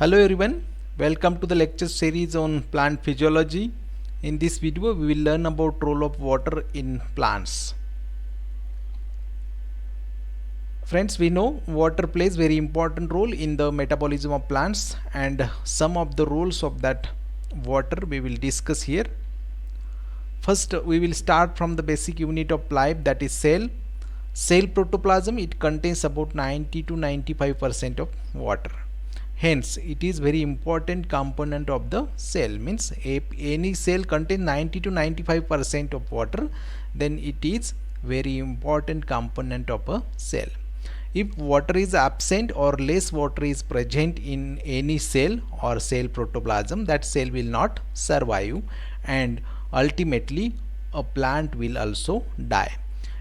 Hello everyone, welcome to the lecture series on plant physiology. In this video we will learn about role of water in plants. Friends, we know water plays very important role in the metabolism of plants, and some of the roles of that water we will discuss here. First we will start from the basic unit of life, that is cell. Cell protoplasm, it contains about 90 to 95% of water. Hence it is very important component of the cell. Means if any cell contains 90 to 95% of water, then it is very important component of a cell. If water is absent or less water is present in any cell or cell protoplasm, that cell will not survive, and ultimately a plant will also die.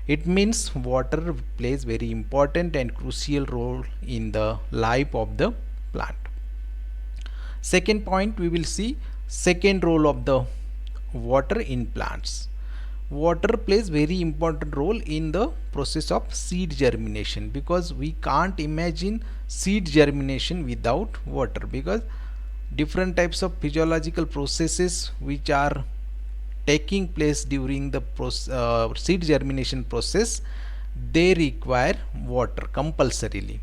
It means water plays very important and crucial role in the life of the plant. Second point, we will see second role of the water in plants. Water plays very important role in the process of seed germination, because we can't imagine seed germination without water, because different types of physiological processes which are taking place during the seed germination process, they require water compulsorily,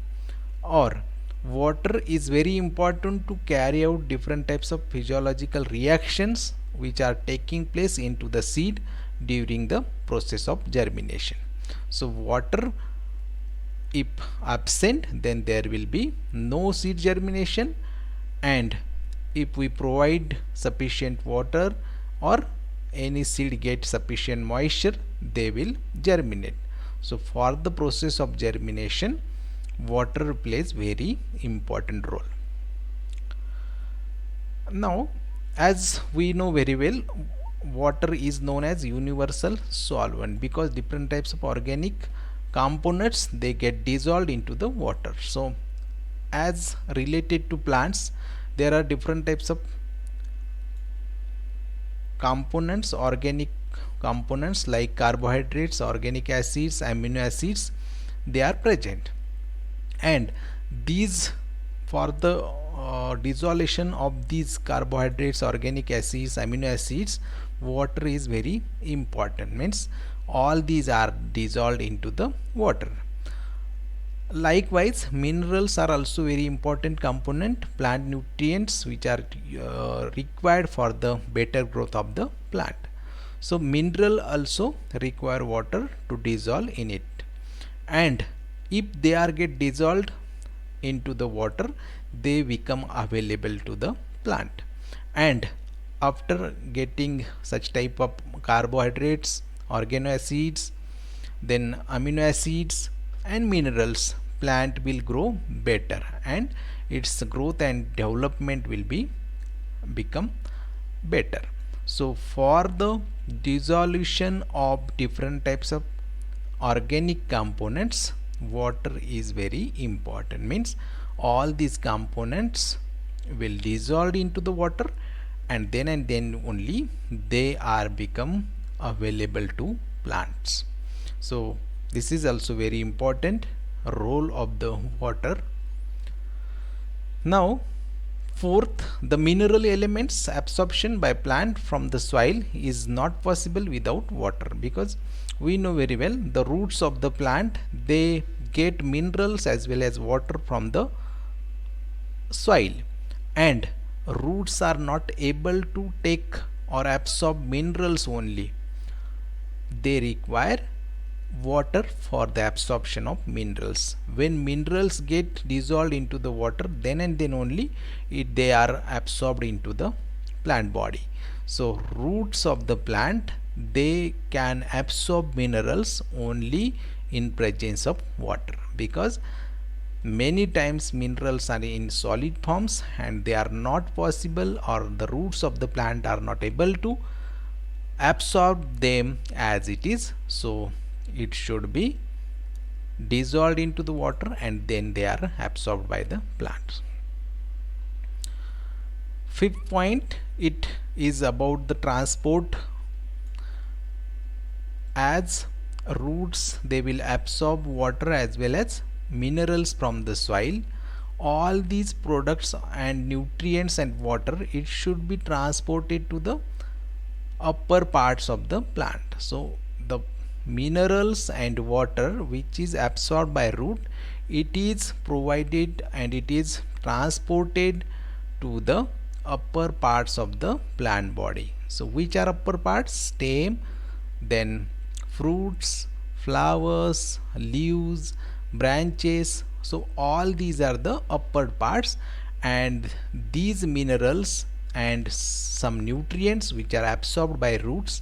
or water is very important to carry out different types of physiological reactions which are taking place into the seed during the process of germination. So water if absent, then there will be no seed germination, and if we provide sufficient water or any seed gets sufficient moisture, they will germinate. So for the process of germination, water plays very important role. Now, as we know very well, water is known as universal solvent, because different types of organic components, they get dissolved into the water. So as related to plants, there are different types of components, organic components like carbohydrates, organic acids, amino acids, they are present, and these, for the dissolution of these carbohydrates, organic acids, amino acids, water is very important. Means all these are dissolved into the water. Likewise, minerals are also very important component, plant nutrients which are required for the better growth of the plant. So mineral also require water to dissolve in it, and if they are get dissolved into the water, they become available to the plant. And after getting such type of carbohydrates, organo acids, then amino acids and minerals, plant will grow better, and its growth and development will be become better. So for the dissolution of different types of organic components, water is very important. Means all these components will dissolve into the water, and then only they are become available to plants. So this is also very important role of the water. Now fourth, the mineral elements absorption by plant from the soil is not possible without water, because we know very well the roots of the plant, they get minerals as well as water from the soil, and roots are not able to take or absorb minerals only, they require water for the absorption of minerals. When minerals get dissolved into the water, then and then only they are absorbed into the plant body. So roots of the plant, they can absorb minerals only in presence of water, because many times minerals are in solid forms and they are not possible, or the roots of the plant are not able to absorb them as it is. So it should be dissolved into the water, and then they are absorbed by the plants. Fifth point, it is about the transport. As roots, they will absorb water as well as minerals from the soil, all these products and nutrients and water, it should be transported to the upper parts of the plant. So the minerals and water which is absorbed by root, it is provided and it is transported to the upper parts of the plant body. So which are upper parts? Stem, then fruits, flowers, leaves, branches. So all these are the upper parts, and these minerals and some nutrients which are absorbed by roots,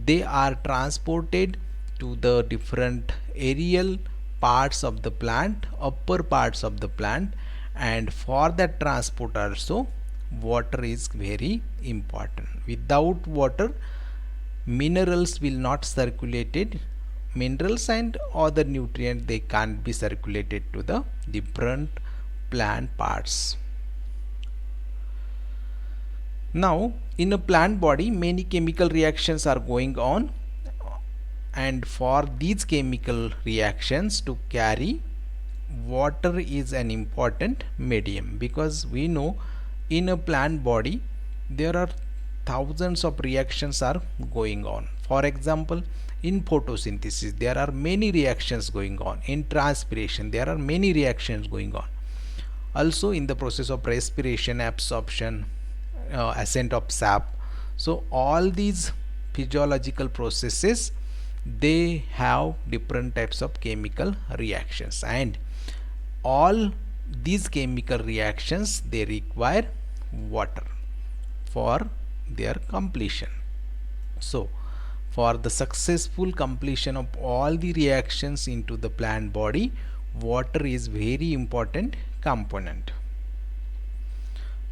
they are transported to the different aerial parts of the plant, upper parts of the plant, and for that transport also water is very important. Without water, minerals will not circulated, minerals and other nutrients, they can't be circulated to the different plant parts. Now in a plant body, many chemical reactions are going on, and for these chemical reactions to carry, water is an important medium, because we know in a plant body there are thousands of reactions are going on. For example, in photosynthesis there are many reactions going on, in transpiration there are many reactions going on, also in the process of respiration, absorption, ascent of sap. So all these physiological processes, they have different types of chemical reactions, and all these chemical reactions, they require water for their completion. So for the successful completion of all the reactions into the plant body, water is very important component.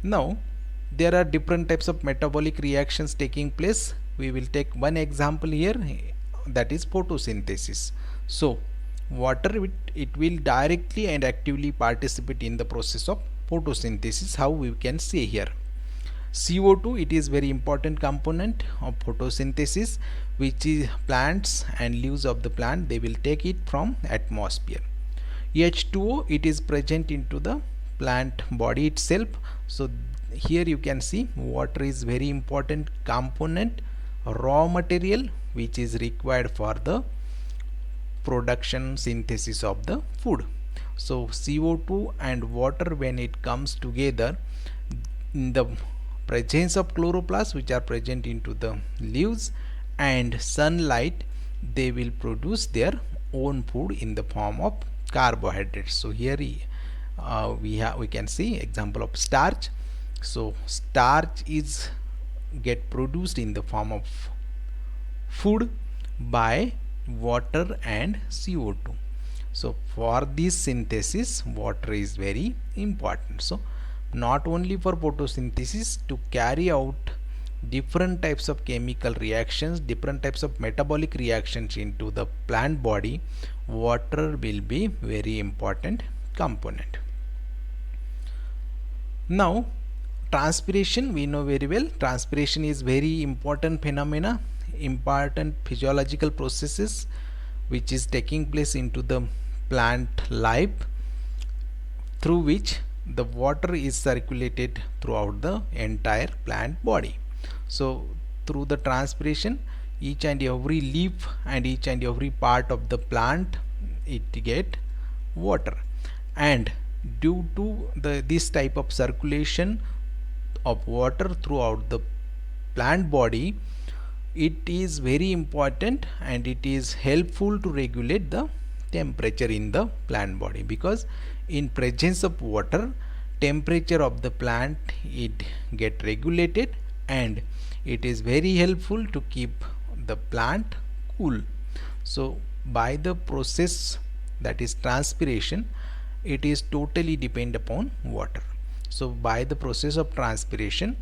Now there are different types of metabolic reactions taking place. We will take one example here, that is photosynthesis. So water, it will directly and actively participate in the process of photosynthesis. How we can see here, CO2, it is very important component of photosynthesis, which is plants and leaves of the plant, they will take it from atmosphere. H2O, it is present into the plant body itself. So here you can see water is very important component, raw material which is required for the production synthesis of the food. So CO2 and water, when it comes together in the presence of chloroplasts which are present into the leaves and sunlight, they will produce their own food in the form of carbohydrates. So here we can see example of starch. So starch is get produced in the form of food by water and CO2. So for this synthesis, water is very important. So not only for photosynthesis, to carry out different types of chemical reactions, different types of metabolic reactions into the plant body, water will be very important component. Now transpiration, we know very well, transpiration is very important phenomena, important physiological processes which is taking place into the plant life, through which the water is circulated throughout the entire plant body. So through the transpiration, each and every leaf and each and every part of the plant, it get water, and due to this type of circulation of water throughout the plant body, it is very important and it is helpful to regulate the temperature in the plant body, because in presence of water, temperature of the plant, it get regulated, and it is very helpful to keep the plant cool. So by the process, that is transpiration, it is totally depend upon water. So by the process of transpiration,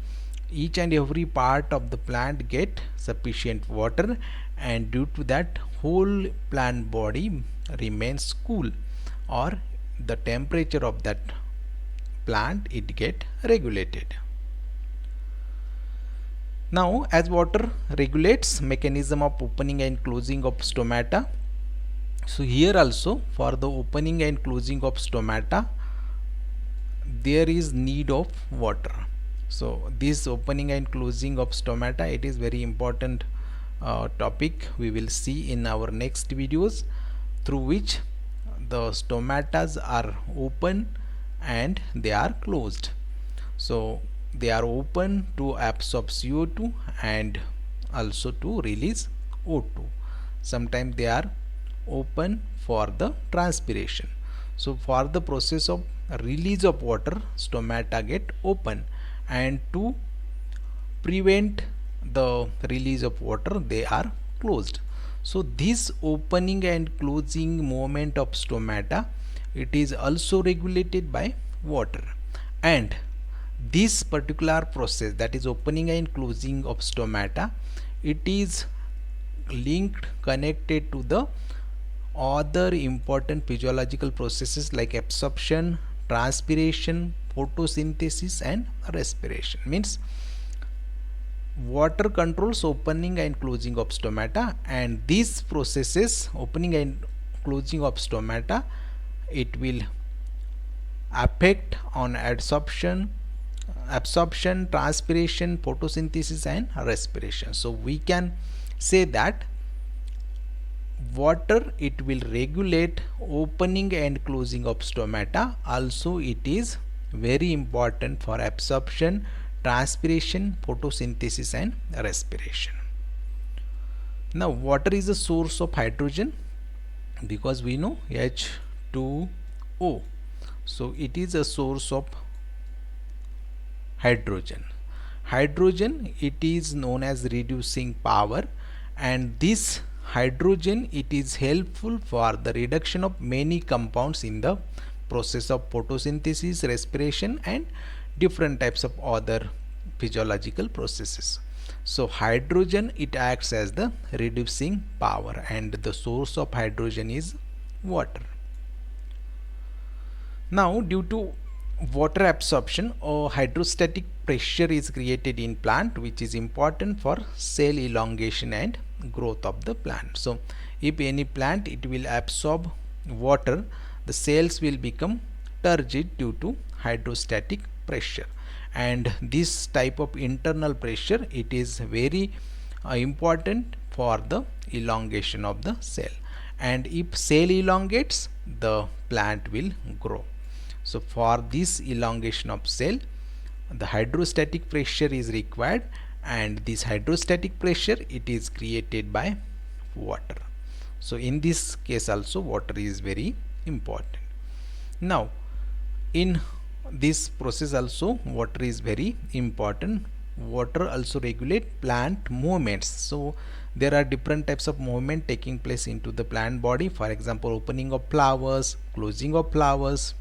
each and every part of the plant get sufficient water, and due to that, whole plant body remains cool, or the temperature of that plant, it get regulated. Now as water regulates mechanism of opening and closing of stomata, so here also for the opening and closing of stomata, there is need of water. So this opening and closing of stomata, it is very important topic we will see in our next videos, through which the stomatas are open and they are closed. So they are open to absorb CO2 and also to release O2. Sometimes they are open for the transpiration. So for the process of release of water, stomata get open, and to prevent the release of water, they are closed. So this opening and closing movement of stomata, it is also regulated by water, and this particular process, that is opening and closing of stomata, it is linked, connected to the other important physiological processes like absorption, transpiration, photosynthesis and respiration. Means water controls opening and closing of stomata, and these processes, opening and closing of stomata, it will affect on absorption, transpiration, photosynthesis and respiration. So we can say that water, it will regulate opening and closing of stomata. Also it is very important for absorption, transpiration, photosynthesis and respiration. Now water is a source of hydrogen, because we know H2O. So it is a source of hydrogen. Hydrogen, it is known as reducing power, and this hydrogen, it is helpful for the reduction of many compounds in the process of photosynthesis, respiration and different types of other physiological processes. So hydrogen, it acts as the reducing power, and the source of hydrogen is water. Now due to water absorption, hydrostatic pressure is created in plant, which is important for cell elongation and growth of the plant. So if any plant, it will absorb water, the cells will become turgid due to hydrostatic pressure, and this type of internal pressure, it is very important for the elongation of the cell, and if cell elongates, the plant will grow. So for this elongation of cell, the hydrostatic pressure is required, and this hydrostatic pressure, it is created by water. So in this case also water is very important. Now in this process also water is very important. Water also regulate plant movements. So there are different types of movement taking place into the plant body. For example, opening of flowers, closing of flowers,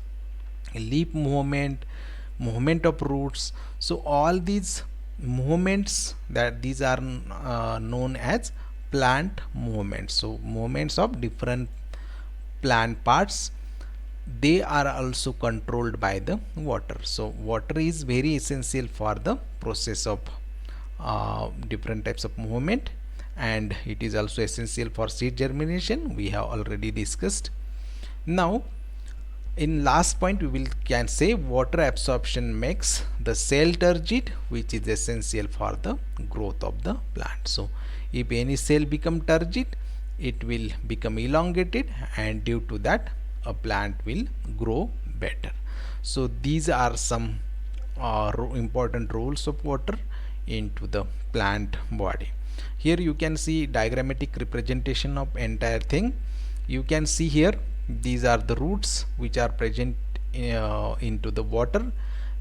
leaf movement, movement of roots. So all these movements, that these are known as plant movements. So movements of different plant parts, they are also controlled by the water. So water is very essential for the process of different types of movement, and it is also essential for seed germination, we have already discussed. Now in last point, we will can say water absorption makes the cell turgid, which is essential for the growth of the plant. So if any cell become turgid, it will become elongated, and due to that a plant will grow better. So these are some important roles of water into the plant body. Here you can see diagrammatic representation of entire thing. You can see here, these are the roots which are present into the water.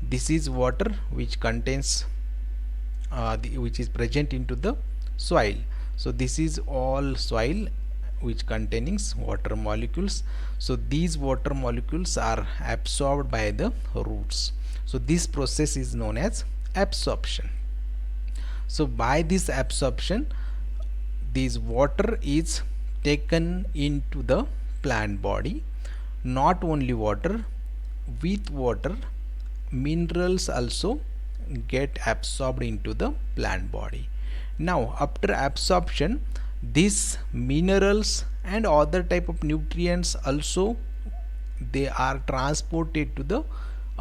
This is water which contains which is present into the soil. So this is all soil which containing water molecules. So these water molecules are absorbed by the roots. So this process is known as absorption. So by this absorption, this water is taken into the plant body. Not only water, with water minerals also get absorbed into the plant body. Now after absorption, these minerals and other type of nutrients also, they are transported to the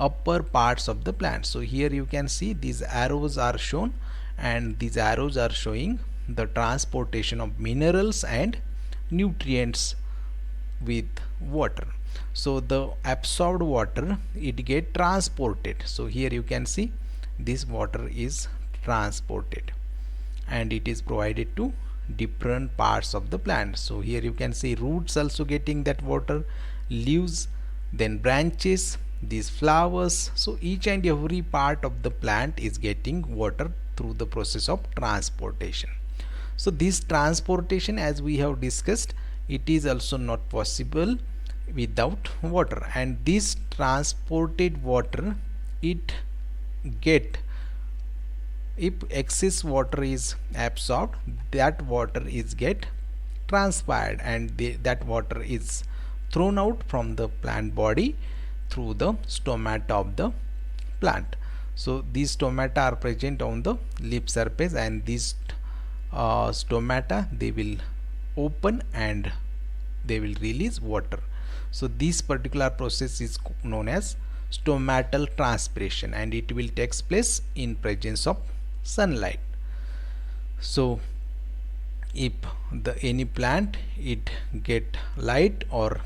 upper parts of the plant. So here you can see these arrows are shown, and these arrows are showing the transportation of minerals and nutrients with water. So the absorbed water, it get transported. So here you can see this water is transported and it is provided to different parts of the plant. So here you can see roots also getting that water, leaves, then branches, these flowers. So each and every part of the plant is getting water through the process of transportation. So this transportation, as we have discussed, it is also not possible without water, and this transported water, it get, if excess water is absorbed, that water is get transpired, and that water is thrown out from the plant body through the stomata of the plant. So these stomata are present on the leaf surface, and these stomata, they will open and they will release water. So this particular process is known as stomatal transpiration, and it will takes place in presence of sunlight. So if any plant it get light or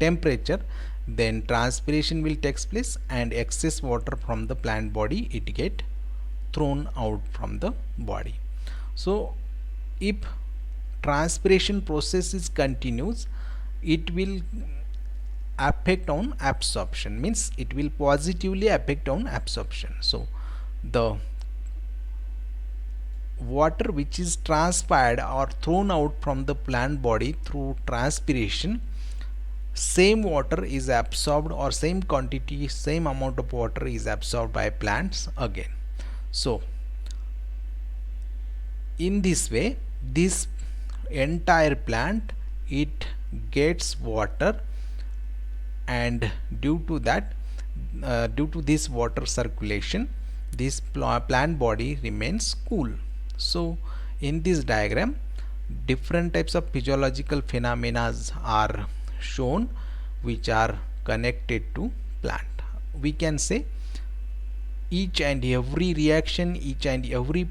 temperature, then transpiration will takes place, and excess water from the plant body, it get thrown out from the body. So if transpiration process is continuous, it will affect on absorption, means it will positively affect on absorption. So the water which is transpired or thrown out from the plant body through transpiration, same water is absorbed, or same quantity, same amount of water is absorbed by plants again. So in this way, this entire plant, it gets water, and due to that, due to this water circulation, this plant body remains cool. So in this diagram, different types of physiological phenomena are shown which are connected to plant. We can say each and every reaction, each and every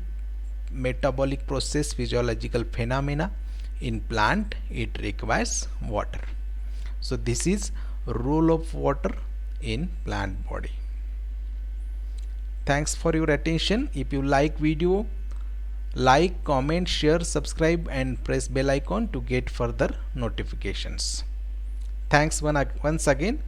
metabolic process, physiological phenomena in plant, it requires water. So this is role of water in plant body. Thanks for your attention. If you like video, like, comment, share, subscribe, and press bell icon to get further notifications. Thanks once again.